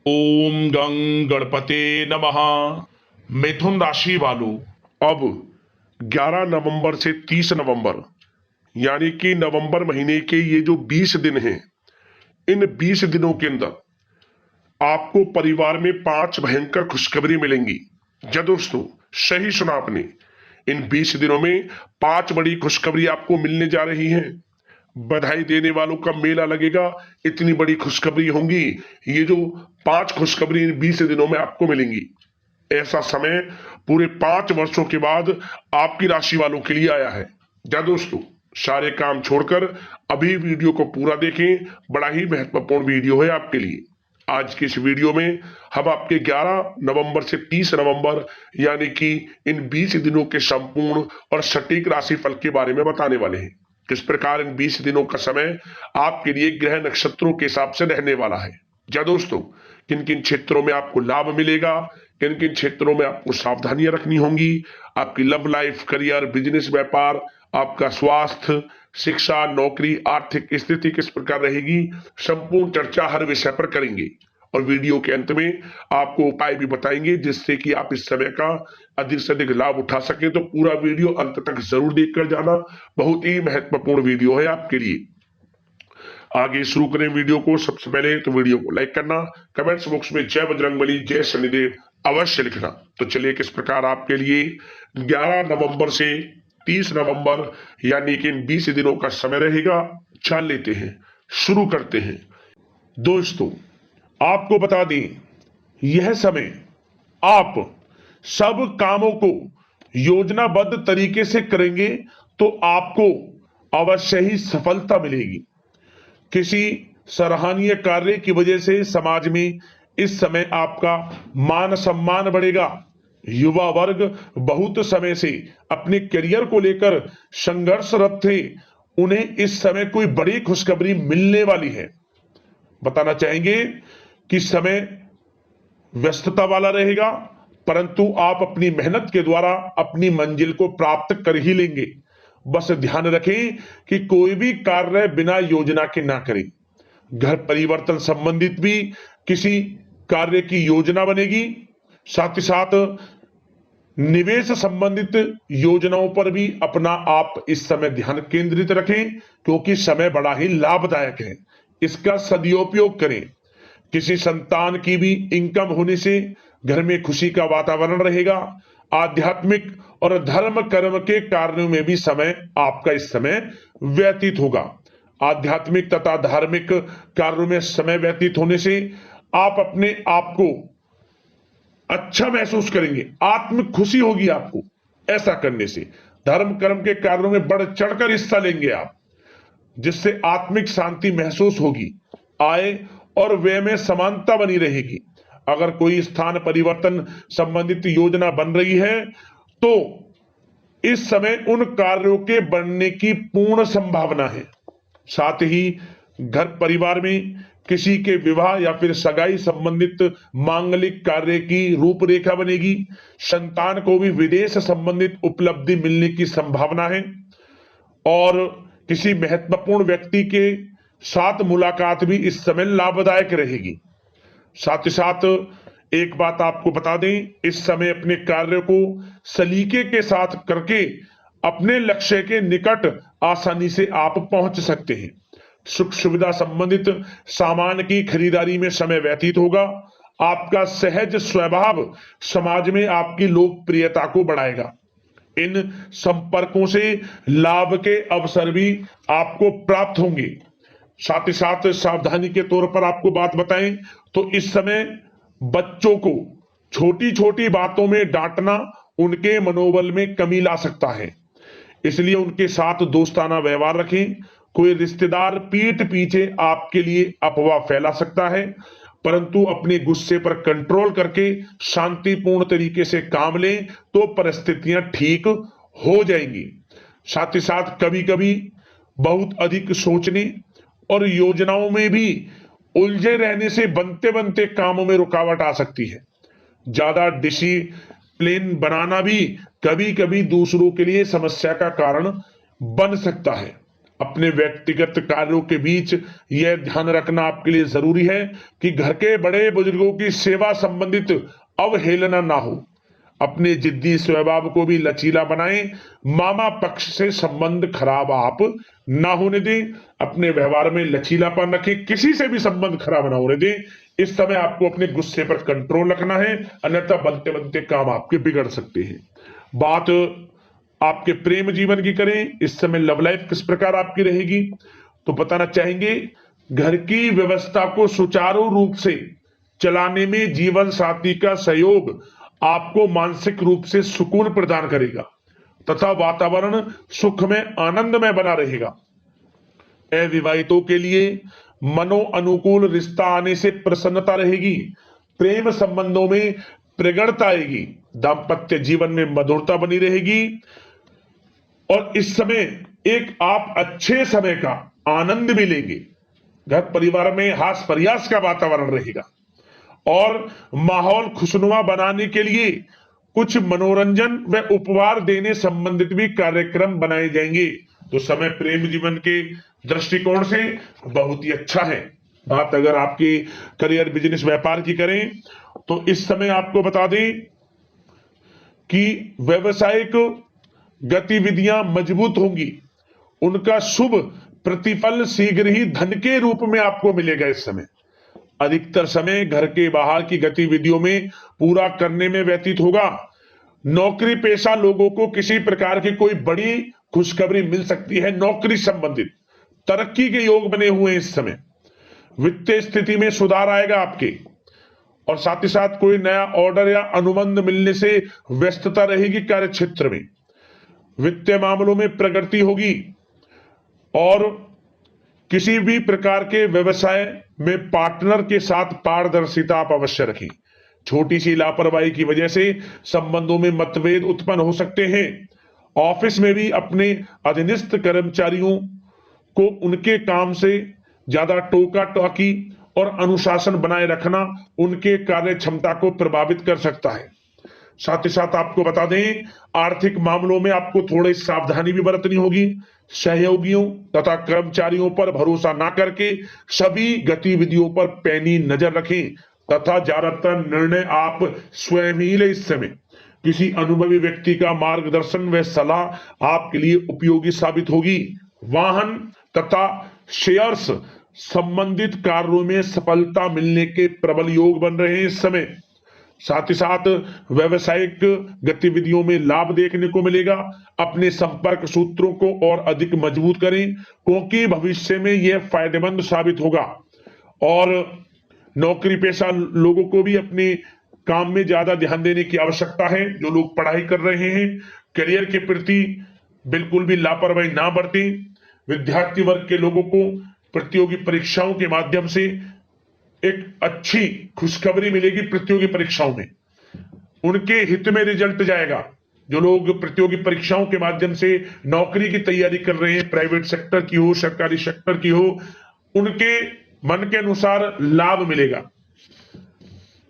ओम गं गणपते नमः। मिथुन राशि वालों, अब 11 नवंबर से 30 नवंबर यानी कि नवंबर महीने के ये जो 20 दिन हैं, इन 20 दिनों के अंदर आपको परिवार में 5 भयंकर खुशखबरी मिलेंगी। जी दोस्तों, सही सुना आपने। इन 20 दिनों में 5 बड़ी खुशखबरी आपको मिलने जा रही हैं। बधाई देने वालों का मेला लगेगा। इतनी बड़ी खुशखबरी होंगी। ये जो 5 खुशखबरी इन 20 दिनों में आपको मिलेंगी, ऐसा समय पूरे 5 वर्षों के बाद आपकी राशि वालों के लिए आया है। क्या दोस्तों, सारे काम छोड़कर अभी वीडियो को पूरा देखें। बड़ा ही महत्वपूर्ण वीडियो है आपके लिए। आज की इस वीडियो में हम आपके 11 नवंबर से 30 नवंबर यानी कि इन 20 दिनों के संपूर्ण और सटीक राशिफल के बारे में बताने वाले हैं। किस प्रकार इन 20 दिनों का समय आपके लिए ग्रह नक्षत्रों के हिसाब से रहने वाला है। क्या दोस्तों, किन किन क्षेत्रों में आपको लाभ मिलेगा, किन किन क्षेत्रों में आपको सावधानियां रखनी होंगी, आपकी लव लाइफ, करियर, बिजनेस, व्यापार, आपका स्वास्थ्य, शिक्षा, नौकरी, आर्थिक स्थिति किस प्रकार रहेगी, संपूर्ण चर्चा हर विषय पर करेंगे। और वीडियो के अंत में आपको उपाय भी बताएंगे जिससे कि आप इस समय का अधिक से अधिक लाभ उठा सकें। तो पूरा वीडियो अंत तक जरूर देखकर जाना, बहुत ही महत्वपूर्ण वीडियो है आपके लिए। आगे शुरू करें वीडियो को। सबसे पहले तो वीडियो को लाइक करना, कमेंट्स बॉक्स में जय बजरंगबली, जय शनिदेव अवश्य लिखना। तो चलिए किस प्रकार आपके लिए 11 नवंबर से 30 नवंबर यानी कि इन 20 दिनों का समय रहेगा, जान लेते हैं, शुरू करते हैं। दोस्तों, आपको बता दें, यह समय आप सब कामों को योजनाबद्ध तरीके से करेंगे तो आपको अवश्य ही सफलता मिलेगी। किसी सराहनीय कार्य की वजह से समाज में इस समय आपका मान सम्मान बढ़ेगा। युवा वर्ग बहुत समय से अपने करियर को लेकर संघर्षरत थे, उन्हें इस समय कोई बड़ी खुशखबरी मिलने वाली है। बताना चाहेंगे कि समय व्यस्तता वाला रहेगा, परंतु आप अपनी मेहनत के द्वारा अपनी मंजिल को प्राप्त कर ही लेंगे। बस ध्यान रखें कि कोई भी कार्य बिना योजना के ना करें। घर परिवर्तन संबंधित भी किसी कार्य की योजना बनेगी। साथ ही साथ निवेश संबंधित योजनाओं पर भी अपना आप इस समय ध्यान केंद्रित रखें, क्योंकि समय बड़ा ही लाभदायक है। इसका सदुपयोग करें। किसी संतान की भी इनकम होने से घर में खुशी का वातावरण रहेगा। आध्यात्मिक और धर्म कर्म के कार्यों में भी समय आपका इस समय व्यतीत होगा। आध्यात्मिक तथा धार्मिक कार्यों में समय व्यतीत होने से आप अपने आप को अच्छा महसूस करेंगे, आत्म खुशी होगी आपको। ऐसा करने से धर्म कर्म के कार्यों में बढ़ चढ़कर हिस्सा लेंगे आप, जिससे आत्मिक शांति महसूस होगी। आय और व्यय में समानता बनी रहेगी। अगर कोई स्थान परिवर्तन संबंधित योजना बन रही है तो इस समय उन कार्यों के बनने की पूर्ण संभावना है। साथ ही घर परिवार में किसी के विवाह या फिर सगाई संबंधित मांगलिक कार्य की रूपरेखा बनेगी। संतान को भी विदेश संबंधित उपलब्धि मिलने की संभावना है और किसी महत्वपूर्ण व्यक्ति के साथ मुलाकात भी इस समय लाभदायक रहेगी। साथ ही साथ एक बात आपको बता दें, इस समय अपने कार्य को सलीके के साथ करके अपने लक्ष्य के निकट आसानी से आप पहुंच सकते हैं। सुख सुविधा संबंधित सामान की खरीदारी में समय व्यतीत होगा। आपका सहज स्वभाव समाज में आपकी लोकप्रियता को बढ़ाएगा। इन संपर्कों से लाभ के अवसर भी आपको प्राप्त होंगे। साथ ही साथ सावधानी के तौर पर आपको बात बताएं तो इस समय बच्चों को छोटी छोटी बातों में डांटना उनके मनोबल में कमी ला सकता है, इसलिए उनके साथ दोस्ताना व्यवहार रखें। कोई रिश्तेदार पीठ पीछे आपके लिए अफवाह फैला सकता है, परंतु अपने गुस्से पर कंट्रोल करके शांतिपूर्ण तरीके से काम लें तो परिस्थितियां ठीक हो जाएंगी। साथ ही साथ कभी कभी बहुत अधिक सोचने और योजनाओं में भी उलझे रहने से बनते बनते कामों में रुकावट आ सकती है। ज्यादा डिसिप्लिन बनाना भी कभी कभी दूसरों के लिए समस्या का कारण बन सकता है। अपने व्यक्तिगत कार्यों के बीच यह ध्यान रखना आपके लिए जरूरी है कि घर के बड़े बुजुर्गों की सेवा संबंधित अवहेलना ना हो। अपने जिद्दी स्वभाव को भी लचीला बनाएं। मामा पक्ष से संबंध खराब आप ना होने दें। अपने व्यवहार में लचीलापन रखें, किसी से भी संबंध खराब ना होने दें। इस समय आपको अपने गुस्से पर कंट्रोल रखना है, अन्यथा बनते बनते काम आपके बिगड़ सकते हैं। बात आपके प्रेम जीवन की करें, इस समय लव लाइफ किस प्रकार आपकी रहेगी, तो बताना चाहेंगे घर की व्यवस्था को सुचारू रूप से चलाने में जीवन साथी का सहयोग आपको मानसिक रूप से सुकून प्रदान करेगा तथा वातावरण सुख में आनंदमय बना रहेगा। अविवाहितों के लिए मनो अनुकूल रिश्ता आने से प्रसन्नता रहेगी। प्रेम संबंधों में प्रगड़ता आएगी। दाम्पत्य जीवन में मधुरता बनी रहेगी और इस समय एक आप अच्छे समय का आनंद भी लेंगे। घर परिवार में हास प्रयास का वातावरण रहेगा और माहौल खुशनुमा बनाने के लिए कुछ मनोरंजन व उपहार देने संबंधित भी कार्यक्रम बनाए जाएंगे। तो समय प्रेम जीवन के दृष्टिकोण से बहुत ही अच्छा है। बात अगर आपकी करियर बिजनेस व्यापार की करें तो इस समय आपको बता दें कि व्यवसायिक गतिविधियां मजबूत होंगी। उनका शुभ प्रतिफल शीघ्र ही धन के रूप में आपको मिलेगा। इस समय अधिकतर समय घर के बाहर की गतिविधियों में पूरा करने में व्यतीत होगा। नौकरी पेशा लोगों को किसी प्रकार की कोई बड़ी खुशखबरी मिल सकती है। नौकरी संबंधित तरक्की के योग बने हुए हैं। इस समय वित्तीय स्थिति में सुधार आएगा आपके, और साथ ही साथ कोई नया ऑर्डर या अनुबंध मिलने से व्यस्तता रहेगी। कार्य क्षेत्र में वित्तीय मामलों में प्रगति होगी और किसी भी प्रकार के व्यवसाय में पार्टनर के साथ पारदर्शिता आप अवश्य रखें। छोटी सी लापरवाही की वजह से संबंधों में मतभेद उत्पन्न हो सकते हैं। ऑफिस में भी अपने अधीनस्थ कर्मचारियों को उनके काम से ज्यादा टोका टाकी और अनुशासन बनाए रखना उनके कार्य क्षमता को प्रभावित कर सकता है। साथ ही साथ आपको बता दें आर्थिक मामलों में आपको थोड़ी सावधानी भी बरतनी होगी। सहयोगियों तथा कर्मचारियों पर भरोसा ना करके सभी गतिविधियों पर पैनी नजर रखें तथा ज्यादातर निर्णय आप स्वयं ही ले। इस समय किसी अनुभवी व्यक्ति का मार्गदर्शन व सलाह आपके लिए उपयोगी साबित होगी। वाहन तथा शेयर्स संबंधित कार्यों में सफलता मिलने के प्रबल योग बन रहे हैं इस समय। साथ ही साथ व्यवसायिक गतिविधियों में लाभ देखने को मिलेगा। अपने संपर्क सूत्रों को और अधिक मजबूत करें क्योंकि भविष्य में यह फायदेमंद साबित होगा। और नौकरी पेशा लोगों को भी अपने काम में ज्यादा ध्यान देने की आवश्यकता है। जो लोग पढ़ाई कर रहे हैं करियर के प्रति बिल्कुल भी लापरवाही ना बरतें। विद्यार्थी वर्ग के लोगों को प्रतियोगी परीक्षाओं के माध्यम से एक अच्छी खुशखबरी मिलेगी। प्रतियोगी परीक्षाओं में उनके हित में रिजल्ट जाएगा। जो लोग प्रतियोगी परीक्षाओं के माध्यम से नौकरी की तैयारी कर रहे हैं, प्राइवेट सेक्टर की हो सरकारी सेक्टर की हो, उनके मन के अनुसार लाभ मिलेगा।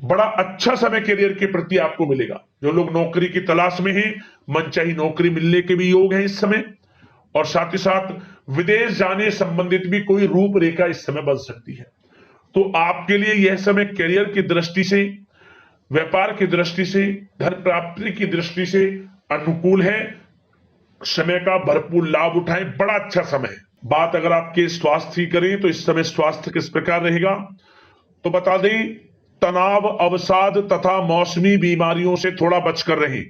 बड़ा अच्छा समय करियर के प्रति आपको मिलेगा। जो लोग नौकरी की तलाश में हैं मनचाही नौकरी मिलने के भी योग है इस समय। और साथ ही साथ विदेश जाने संबंधित भी कोई रूपरेखा इस समय बन सकती है। तो आपके लिए यह समय करियर की दृष्टि से, व्यापार की दृष्टि से, धन प्राप्ति की दृष्टि से अनुकूल है। समय का भरपूर लाभ उठाएं, बड़ा अच्छा समय है। बात अगर आपके स्वास्थ्य की करें तो इस समय स्वास्थ्य किस प्रकार रहेगा, तो बता दें तनाव, अवसाद तथा मौसमी बीमारियों से थोड़ा बचकर रहें।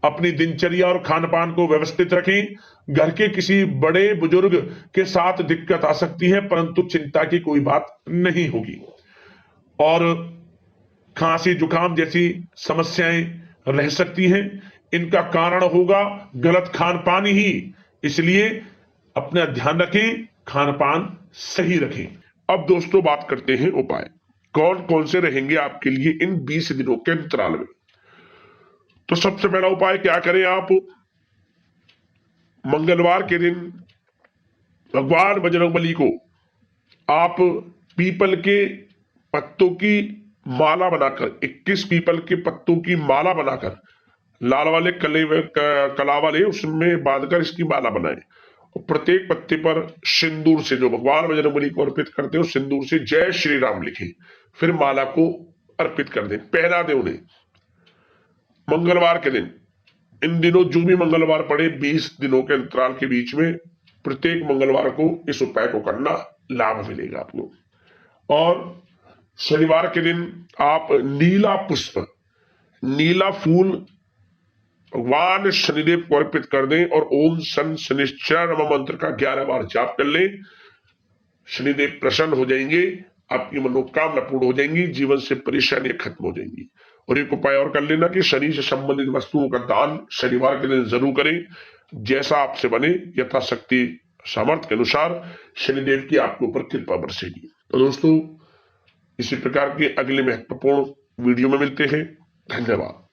अपनी दिनचर्या और खान पान को व्यवस्थित रखें। घर के किसी बड़े बुजुर्ग के साथ दिक्कत आ सकती है परंतु चिंता की कोई बात नहीं होगी। और खांसी जुकाम जैसी समस्याएं रह सकती हैं, इनका कारण होगा गलत खान पान ही। इसलिए अपना ध्यान रखें, खान पान सही रखें। अब दोस्तों बात करते हैं उपाय, कौन कौन से रहेंगे आपके लिए इन 20 दिनों के अंतराल में। तो सबसे पहला उपाय क्या करें आप, मंगलवार के दिन भगवान बजरंगबली को आप पीपल के पत्तों की माला बनाकर, 21 पीपल के पत्तों की माला बनाकर, लाल वाले कला वाले उसमें बांधकर इसकी माला बनाएं और प्रत्येक पत्ते पर सिंदूर से, जो भगवान बजरंगबली को अर्पित करते हो, सिंदूर से जय श्री राम लिखें, फिर माला को अर्पित कर दें, पहना दें उन्हें। मंगलवार के दिन, इन दिनों जो भी मंगलवार पड़े 20 दिनों के अंतराल के बीच में प्रत्येक मंगलवार को इस उपाय को करना, लाभ मिलेगा आपको। और शनिवार के दिन आप नीला पुष्प, नीला फूल भगवान शनिदेव को अर्पित कर दें और ओम शन शनिश्चर नमः मंत्र का 11 बार जाप कर लें। शनिदेव प्रसन्न हो जाएंगे, आपकी मनोकामना पूर्ण हो जाएंगी, जीवन से परेशानियां खत्म हो जाएंगी। और एक उपाय और कर लेना कि शनि से संबंधित वस्तुओं का दान शनिवार के दिन जरूर करें, जैसा आपसे बने यथाशक्ति सामर्थ्य के अनुसार शनिदेव की आपके ऊपर कृपा बरसेगी। तो दोस्तों, इसी प्रकार के अगले महत्वपूर्ण वीडियो में मिलते हैं। धन्यवाद।